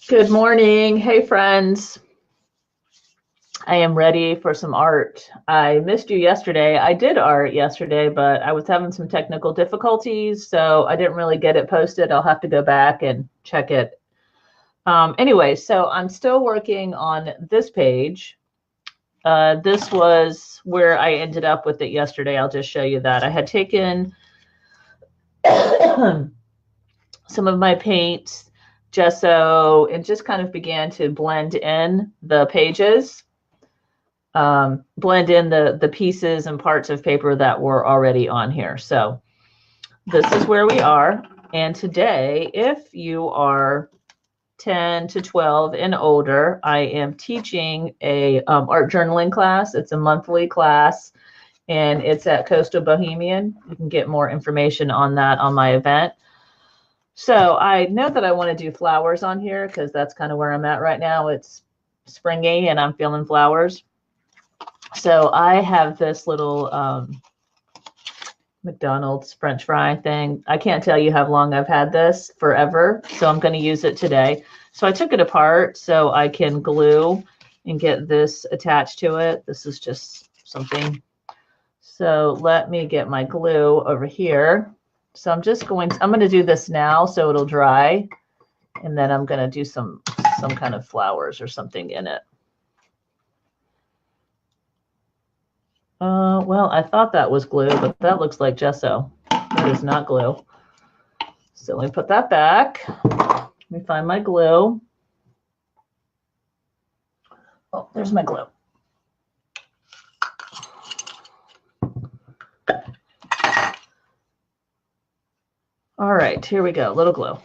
Good morning. Hey, friends. I am ready for some art. I missed you yesterday. I did art yesterday, but I was having some technical difficulties, so I didn't really get it posted. I'll have to go back and check it. Anyway, so I'm still working on this page. This was where I ended up with it yesterday. I'll just show you that. I had taken some of my paints, gesso, and just kind of began to blend in the pages. Blend in the pieces and parts of paper that were already on here. So this is where we are. And today, if you are 10 to 12 and older, I am teaching a art journaling class. It's a monthly class, and it's at Coastal Bohemian. You can get more information on that on my event. So I know that I want to do flowers on here because that's kind of where I'm at right now. It's springy and I'm feeling flowers. So I have this little McDonald's French fry thing. I can't tell you how long I've had this, forever. So I'm going to use it today. So I took it apart so I can glue and get this attached to it. This is just something. So let me get my glue over here. So I'm going to do this now so it'll dry. And then I'm going to do some kind of flowers or something in it. Well, I thought that was glue, but that looks like gesso. That is not glue. So let me put that back. Let me find my glue. Oh, there's my glue. All right, here we go, little glue.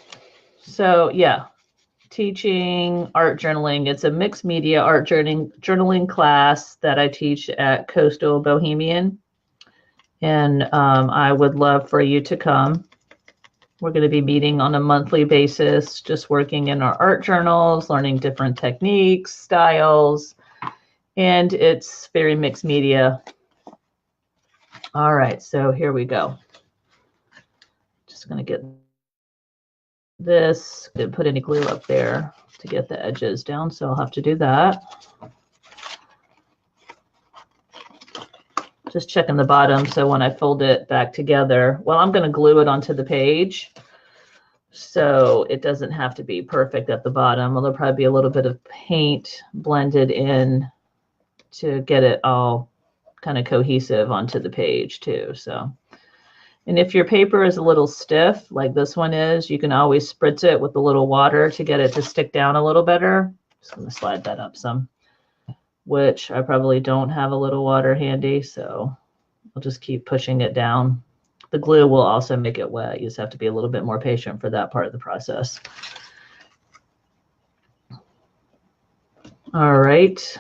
So yeah, teaching art journaling. It's a mixed media art journaling class that I teach at Coastal Bohemian. And I would love for you to come. We're going to be meeting on a monthly basis, just working in our art journals, learning different techniques, styles, and it's very mixed media. All right, so here we go. Just going to get this, didn't put any glue up there to get the edges down, so I'll have to do that. Just checking the bottom so when I fold it back together, well, I'm going to glue it onto the page, so it doesn't have to be perfect at the bottom. There'll probably be a little bit of paint blended in to get it all kind of cohesive onto the page too. So. And if your paper is a little stiff, like this one is, you can always spritz it with a little water to get it to stick down a little better. Just going to slide that up some, which I probably don't have a little water handy, so I'll just keep pushing it down. The glue will also make it wet. You just have to be a little bit more patient for that part of the process. All right.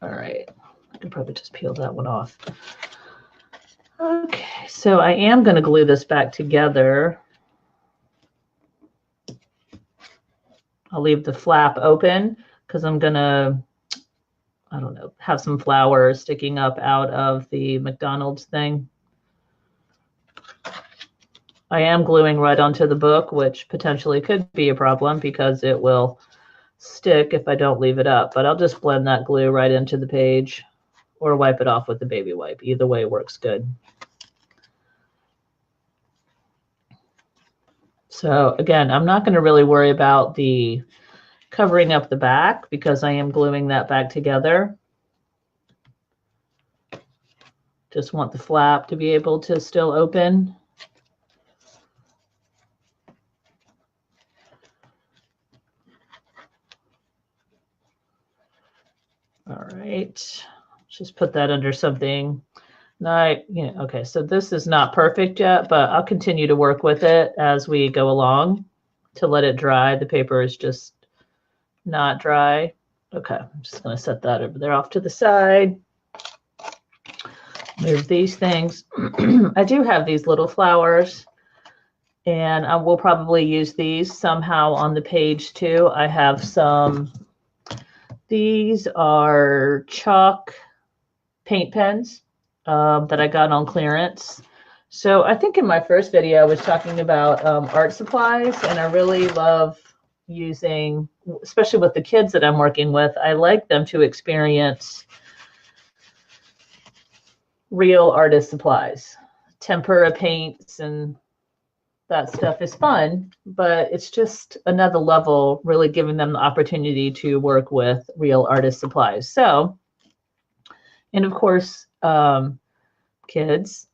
All right. I can probably just peel that one off. Okay, so I am going to glue this back together. I'll leave the flap open because I'm going to, I don't know, have some flowers sticking up out of the McDonald's thing. I am gluing right onto the book, which potentially could be a problem because it will stick if I don't leave it up. But I'll just blend that glue right into the page or wipe it off with the baby wipe. Either way works good. So again, I'm not going to really worry about the covering up the back because I am gluing that back together. Just want the flap to be able to still open. All right, just put that under something. Okay, so this is not perfect yet, but I'll continue to work with it as we go along to let it dry. The paper is just not dry. Okay, I'm just going to set that over there off to the side. Move these things. I do have these little flowers, and I will probably use these somehow on the page too. I have some, these are chalk paint pens that I got on clearance. So I think in my first video I was talking about art supplies, and I really love using, especially with the kids that I'm working with, I like them to experience real artist supplies. Tempera paints and that stuff is fun, but it's just another level, really giving them the opportunity to work with real artist supplies. So, and of course, kids,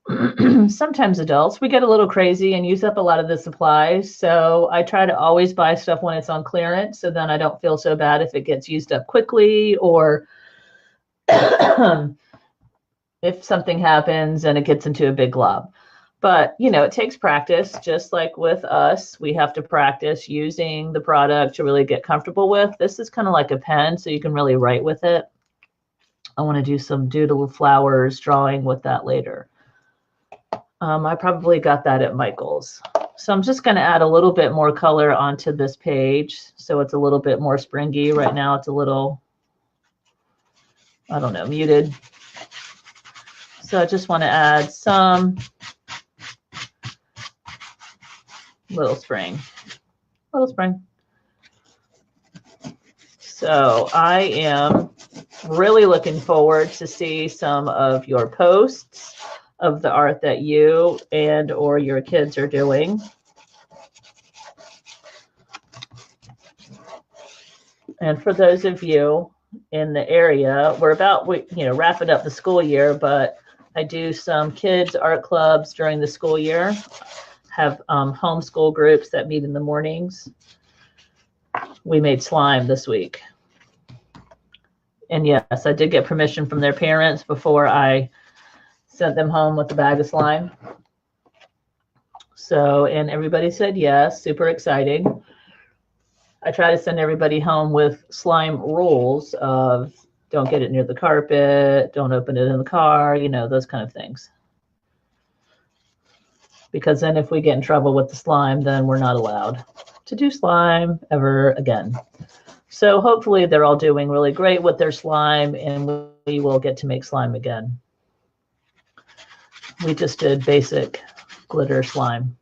sometimes adults, we get a little crazy and use up a lot of the supplies. So I try to always buy stuff when it's on clearance, so then I don't feel so bad if it gets used up quickly, or if something happens and it gets into a big glob. But, you know, it takes practice, just like with us. We have to practice using the product to really get comfortable with. This is kind of like a pen, so you can really write with it. I want to do some doodle flowers drawing with that later. I probably got that at Michael's. So I'm just going to add a little bit more color onto this page, so it's a little bit more springy. Right now it's a little, I don't know, muted. So I just want to add some little spring. So I am really looking forward to see some of your posts of the art that you and or your kids are doing. And for those of you in the area, we're about, wrapping up the school year, but I do some kids art clubs during the school year, have homeschool groups that meet in the mornings. We made slime this week. And yes, I did get permission from their parents before I sent them home with a bag of slime. So, and everybody said yes, super exciting. I try to send everybody home with slime rules of don't get it near the carpet, don't open it in the car, you know, those kind of things. Because then if we get in trouble with the slime, then we're not allowed to do slime ever again. So hopefully they're all doing really great with their slime, and we will get to make slime again. We just did basic glitter slime.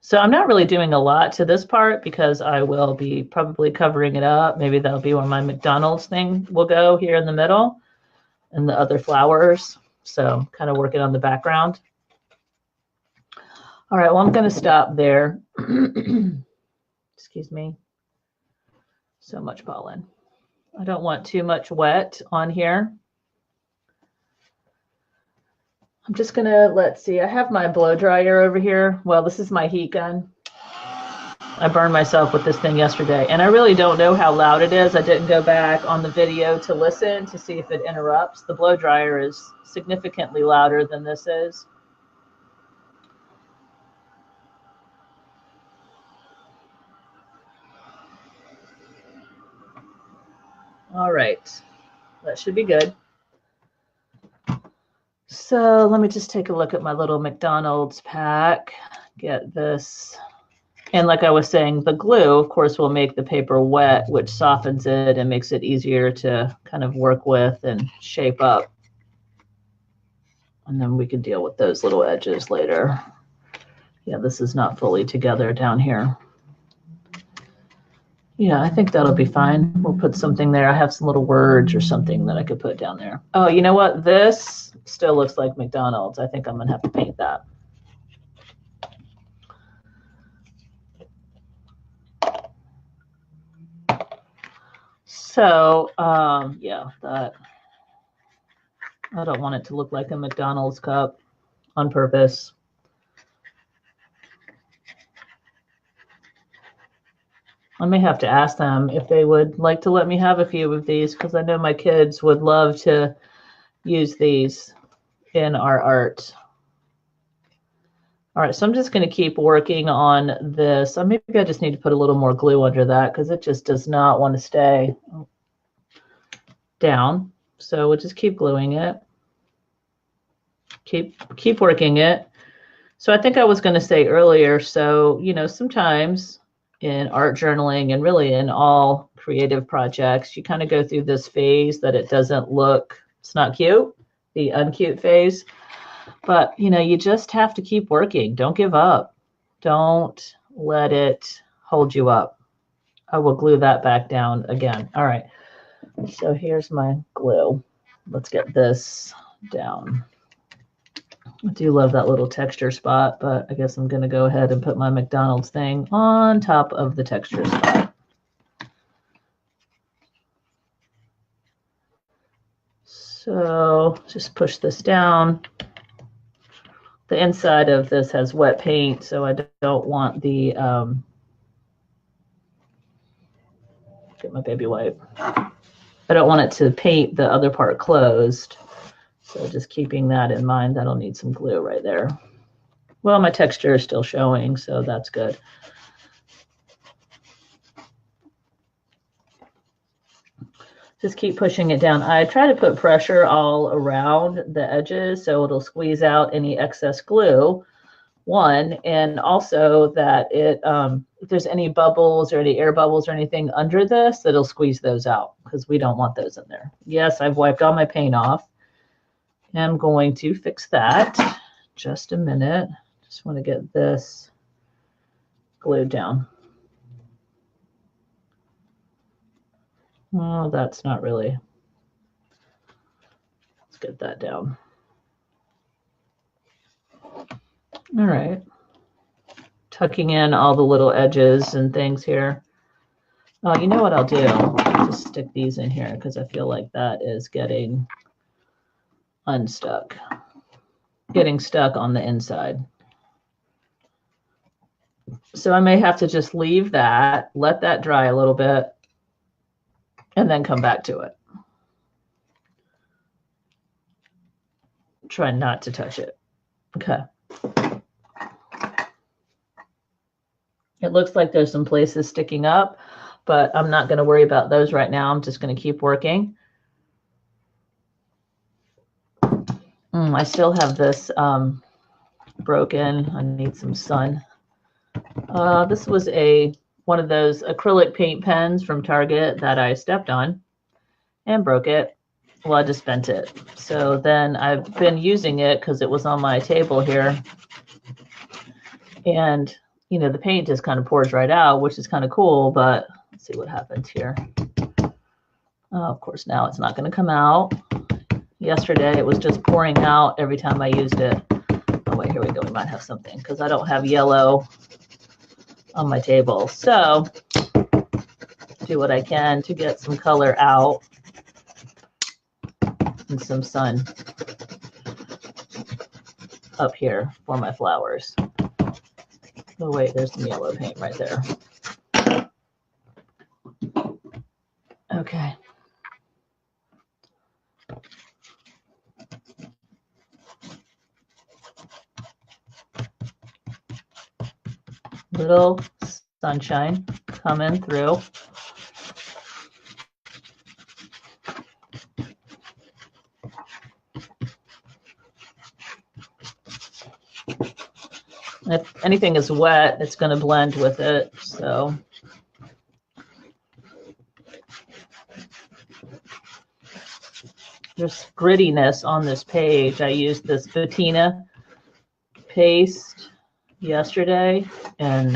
So I'm not really doing a lot to this part because I will be probably covering it up. Maybe that'll be where my McDonald's thing will go here in the middle and the other flowers. So kind of working on the background. All right, well, I'm going to stop there. Excuse me. So much pollen. I don't want too much wet on here. I'm just going to, let's see, I have my blow dryer over here. Well, this is my heat gun. I burned myself with this thing yesterday, and I really don't know how loud it is. I didn't go back on the video to listen to see if it interrupts. The blow dryer is significantly louder than this is. All right, that should be good. So let me just take a look at my little McDonald's pack, get this. And like I was saying, the glue, of course, will make the paper wet, which softens it and makes it easier to kind of work with and shape up. And then we can deal with those little edges later. Yeah, this is not fully together down here. Yeah, I think that'll be fine. We'll put something there. I have some little words or something that I could put down there. Oh, you know what? This still looks like McDonald's. I think I'm going to have to paint that. So, yeah, that. I don't want it to look like a McDonald's cup on purpose. I may have to ask them if they would like to let me have a few of these, because I know my kids would love to use these in our art. All right, so I'm just going to keep working on this. Maybe I just need to put a little more glue under that because it just does not want to stay down. So we'll just keep gluing it. Keep working it. So I think I was going to say earlier, so, you know, sometimes in art journaling and really in all creative projects, you kind of go through this phase that it doesn't look, it's not cute, the uncute phase. But, you know, you just have to keep working. Don't give up. Don't let it hold you up. I will glue that back down again. All right. So here's my glue. Let's get this down. I do love that little texture spot, but I guess I'm going to go ahead and put my McDonald's thing on top of the texture spot. So just push this down. The inside of this has wet paint, so I don't want the, get my baby wipe. I don't want it to paint the other part closed. So just keeping that in mind, that'll need some glue right there. Well, my texture is still showing, so that's good. Just keep pushing it down. I try to put pressure all around the edges so it'll squeeze out any excess glue, one, and also that it, if there's any bubbles or any air bubbles or anything under this, it'll squeeze those out because we don't want those in there. Yes, I've wiped all my paint off. I'm going to fix that. Just a minute. Just want to get this glued down. Well, that's not really. Let's get that down. All right. Tucking in all the little edges and things here. Oh, you know what I'll do? I'll just stick these in here because I feel like that is getting unstuck. Getting stuck on the inside. So I may have to just leave that, let that dry a little bit, and then come back to it. Try not to touch it. Okay. It looks like there's some places sticking up, but I'm not going to worry about those right now. I'm just going to keep working. I still have this broken. I need some sun. This was one of those acrylic paint pens from Target that I stepped on and broke it. Well, I just bent it. So then I've been using it because it was on my table here. And, you know, the paint just kind of pours right out, which is kind of cool, but let's see what happens here. Of course, now it's not going to come out. Yesterday, it was just pouring out every time I used it. Oh, wait, here we go. We might have something because I don't have yellow on my table. So do what I can to get some color out and some sun up here for my flowers. Oh, wait, there's some yellow paint right there. Okay. Little sunshine coming through. If anything is wet, it's going to blend with it. So there's grittiness on this page. I used this patina paste yesterday, and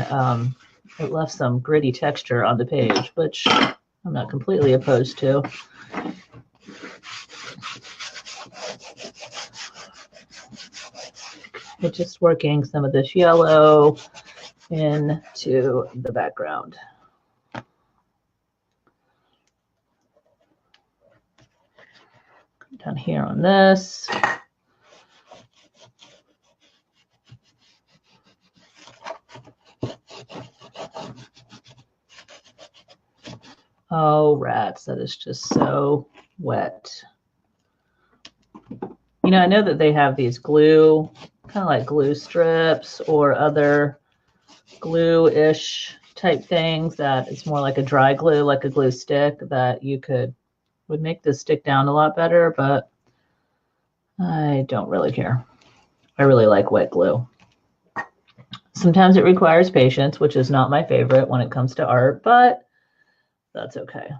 it left some gritty texture on the page, which I'm not completely opposed to. It's just working some of this yellow into the background. Down here on this. Oh, rats, that is just so wet. You know, I know that they have these glue, kind of like glue strips or other glue-ish type things that it's more like a dry glue, like a glue stick that you would make this stick down a lot better, but I don't really care. I really like wet glue. Sometimes it requires patience, which is not my favorite when it comes to art, but that's okay.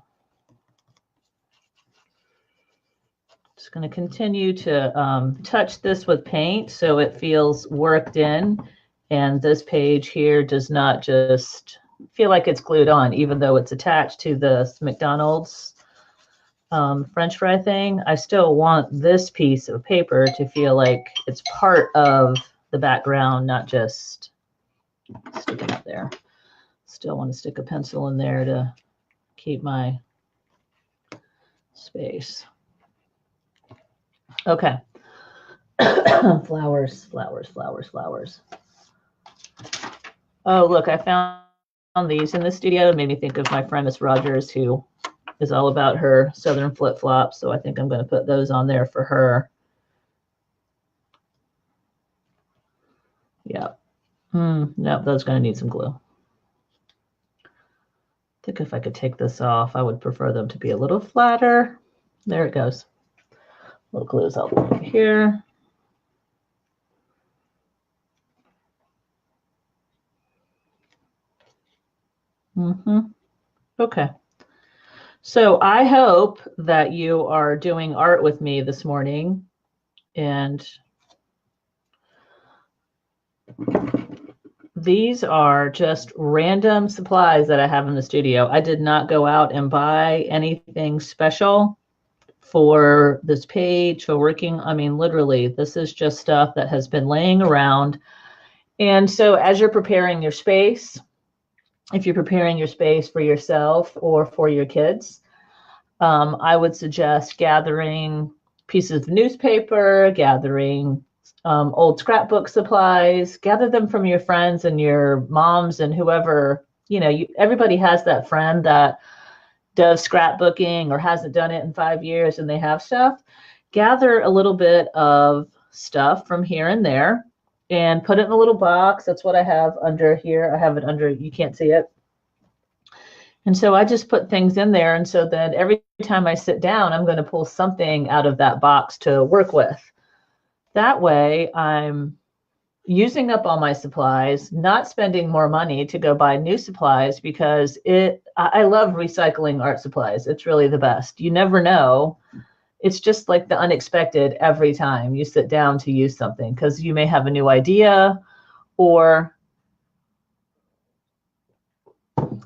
Just going to continue to touch this with paint so it feels worked in, and this page here does not just feel like it's glued on, even though it's attached to the McDonald's French fry thing. I still want this piece of paper to feel like it's part of the background, not just sticking up there. Still want to stick a pencil in there to keep my space. Okay. Flowers, flowers, flowers, flowers. Oh, look, I found these in the studio. It made me think of my friend Miss Rogers, who is all about her Southern flip-flops. So I think I'm going to put those on there for her. Yeah. Nope, those are going to need some glue. I think if I could take this off, I would prefer them to be a little flatter. There it goes. Little glues all over here. Okay. So I hope that you are doing art with me this morning. And these are just random supplies that I have in the studio. I did not go out and buy anything special for this page, for working. I mean, literally, this is just stuff that has been laying around. And so as you're preparing your space, if you're preparing your space for yourself or for your kids, I would suggest gathering pieces of newspaper, gathering old scrapbook supplies, gather them from your friends and your moms and whoever, you know, everybody has that friend that does scrapbooking or hasn't done it in 5 years and they have stuff. Gather a little bit of stuff from here and there and put it in a little box. That's what I have under here. I have it under, you can't see it. And so I just put things in there. And so then every time I sit down, I'm going to pull something out of that box to work with. That way I'm using up all my supplies, not spending more money to go buy new supplies, because I love recycling art supplies. It's really the best. You never know. It's just like the unexpected every time you sit down to use something, because you may have a new idea or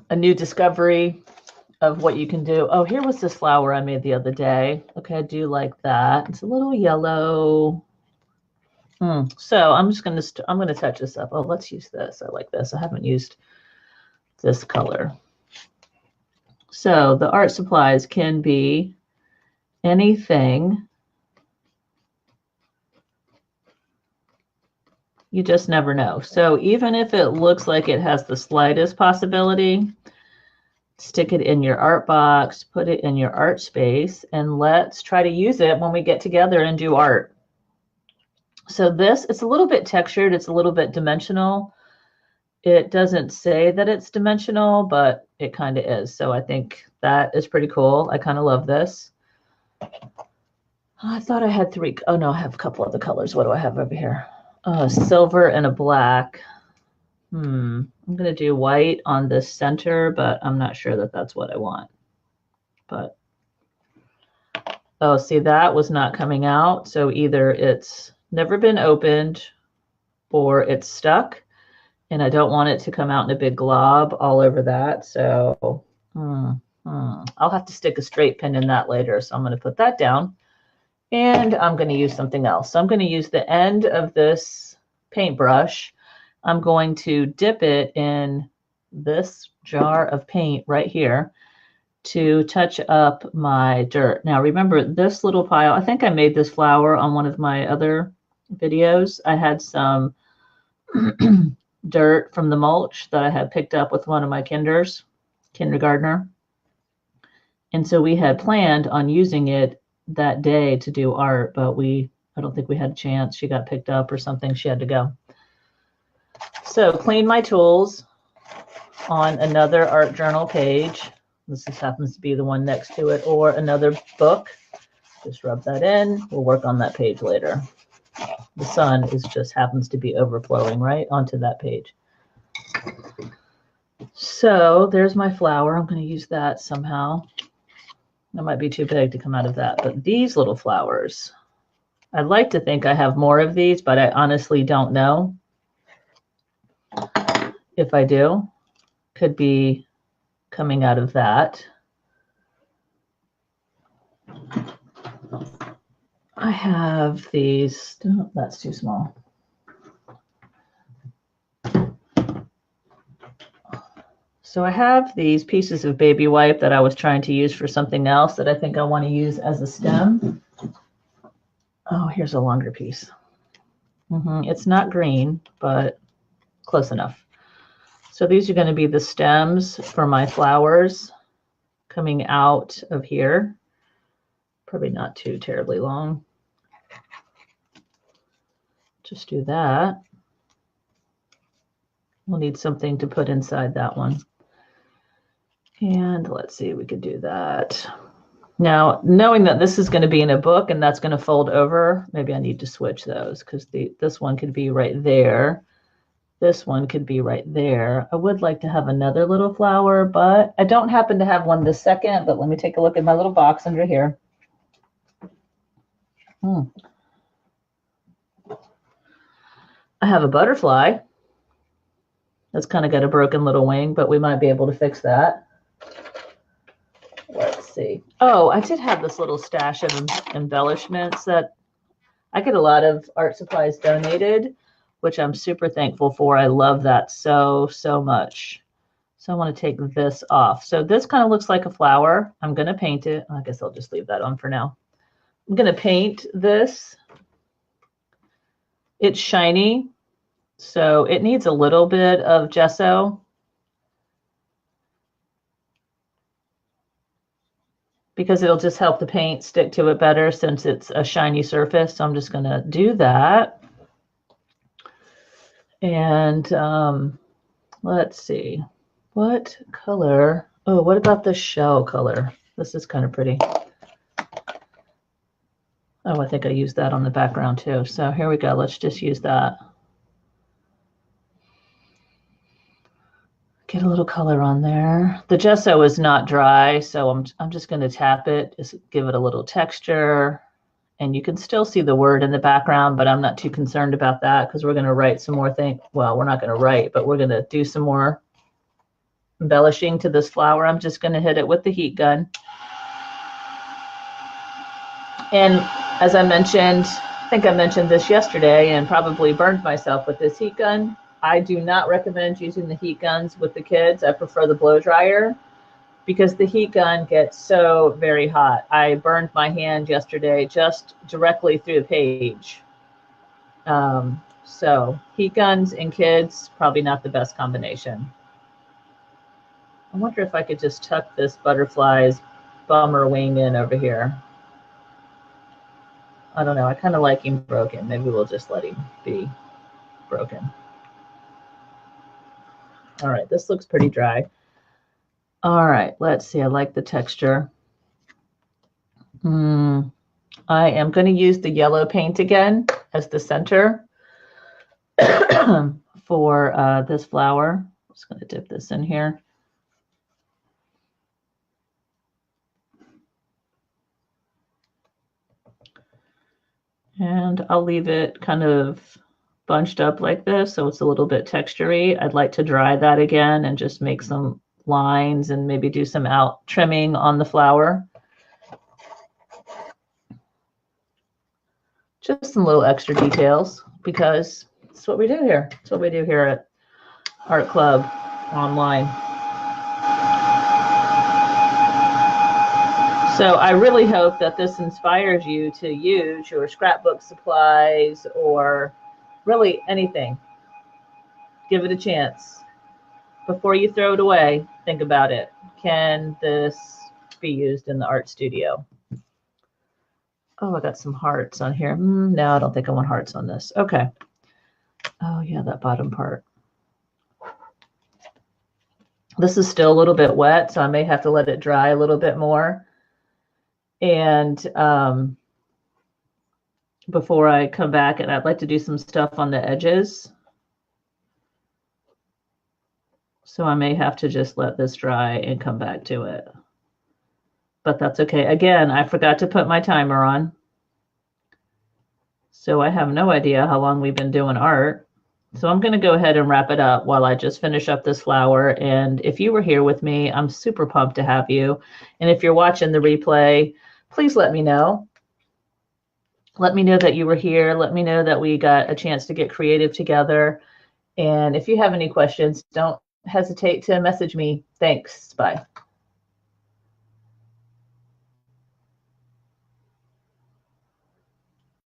a new discovery of what you can do. Oh, here was this flower I made the other day. Okay, I do like that. It's a little yellow. So I'm just going to touch this up. Oh, let's use this. I like this. I haven't used this color. So the art supplies can be anything. You just never know. So even if it looks like it has the slightest possibility, stick it in your art box, put it in your art space, and let's try to use it when we get together and do art. So this, it's a little bit textured. It's a little bit dimensional. It doesn't say that it's dimensional, but it kind of is. So I think that is pretty cool. I kind of love this. I thought I had 3. Oh, no, I have a couple other colors. What do I have over here? Silver and a black. I'm going to do white on the center, but I'm not sure that that's what I want. But, oh, see, that was not coming out. So either it's never been opened or it's stuck, and I don't want it to come out in a big glob all over that. So I'll have to stick a straight pin in that later. So I'm going to put that down, and I'm going to use something else. So I'm going to use the end of this paintbrush. I'm going to dip it in this jar of paint right here to touch up my dirt. Now remember, this little pile, I think I made this flower on one of my other videos. I had some dirt from the mulch that I had picked up with one of my kindergartner. And so we had planned on using it that day to do art, but I don't think we had a chance. She got picked up or something. She had to go. So clean my tools on another art journal page. This just happens to be the one next to it, or another book. Just rub that in. We'll work on that page later. The sun just happens to be overflowing right onto that page. So there's my flower. I'm going to use that somehow. That might be too big to come out of that. But these little flowers, I'd like to think I have more of these, but I honestly don't know if I do. Could be coming out of that. I have these, oh, that's too small. So I have these pieces of baby wipe that I was trying to use for something else that I think I want to use as a stem. Oh, here's a longer piece. It's not green, but close enough. So these are going to be the stems for my flowers coming out of here. Probably not too terribly long. Just do that. We'll need something to put inside that one. And let's see, we could do that. Now, knowing that this is going to be in a book and that's going to fold over, maybe I need to switch those because this one could be right there. This one could be right there. I would like to have another little flower, but I don't happen to have one this second, but let me take a look at my little box under here. I have a butterfly. That's kind of got a broken little wing, but we might be able to fix that. Let's see. Oh, I did have this little stash of embellishments that I get a lot of art supplies donated, which I'm super thankful for. I love that so much. So I want to take this off. So this kind of looks like a flower. I'm going to paint it. I guess I'll just leave that on for now. I'm going to paint this. It's shiny, so it needs a little bit of gesso. Because it'll just help the paint stick to it better since it's a shiny surface. So I'm just going to do that. And let's see. What color? Oh, what about the shell color? This is kind of pretty. Oh, I think I used that on the background too. So here we go. Let's just use that. Get a little color on there. The gesso is not dry, so I'm just going to tap it, just give it a little texture. And you can still see the word in the background, but I'm not too concerned about that because we're going to write some more things. Well, we're not going to write, but we're going to do some more embellishing to this flower. I'm just going to hit it with the heat gun. And as I mentioned, I think I mentioned this yesterday and probably burned myself with this heat gun. I do not recommend using the heat guns with the kids. I prefer the blow dryer because the heat gun gets so very hot. I burned my hand yesterday just directly through the page. So heat guns and kids, probably not the best combination. I wonder if I could just tuck this butterfly's bummer wing in over here. I don't know. I kind of like him broken. Maybe we'll just let him be broken. All right, this looks pretty dry. All right, let's see. I like the texture. I am going to use the yellow paint again as the center for this flower. I'm just going to dip this in here. And I'll leave it kind of bunched up like this so it's a little bit textury. I'd like to dry that again and just make some lines and maybe do some out trimming on the flower. Just some little extra details because it's what we do here. It's what we do here at Art Club Online. So I really hope that this inspires you to use your scrapbook supplies or really anything. Give it a chance. Before you throw it away, think about it. Can this be used in the art studio? Oh, I got some hearts on here. No, I don't think I want hearts on this. Okay. Oh, yeah, that bottom part. This is still a little bit wet, so I may have to let it dry a little bit more. And before I come back, and I'd like to do some stuff on the edges. So I may have to just let this dry and come back to it. but that's okay. Again, I forgot to put my timer on. So I have no idea how long we've been doing art. So I'm going to go ahead and wrap it up while I just finish up this flower. And if you were here with me, I'm super pumped to have you. And if you're watching the replay, please let me know. Let me know that you were here. Let me know that we got a chance to get creative together. And if you have any questions, don't hesitate to message me. Thanks. Bye.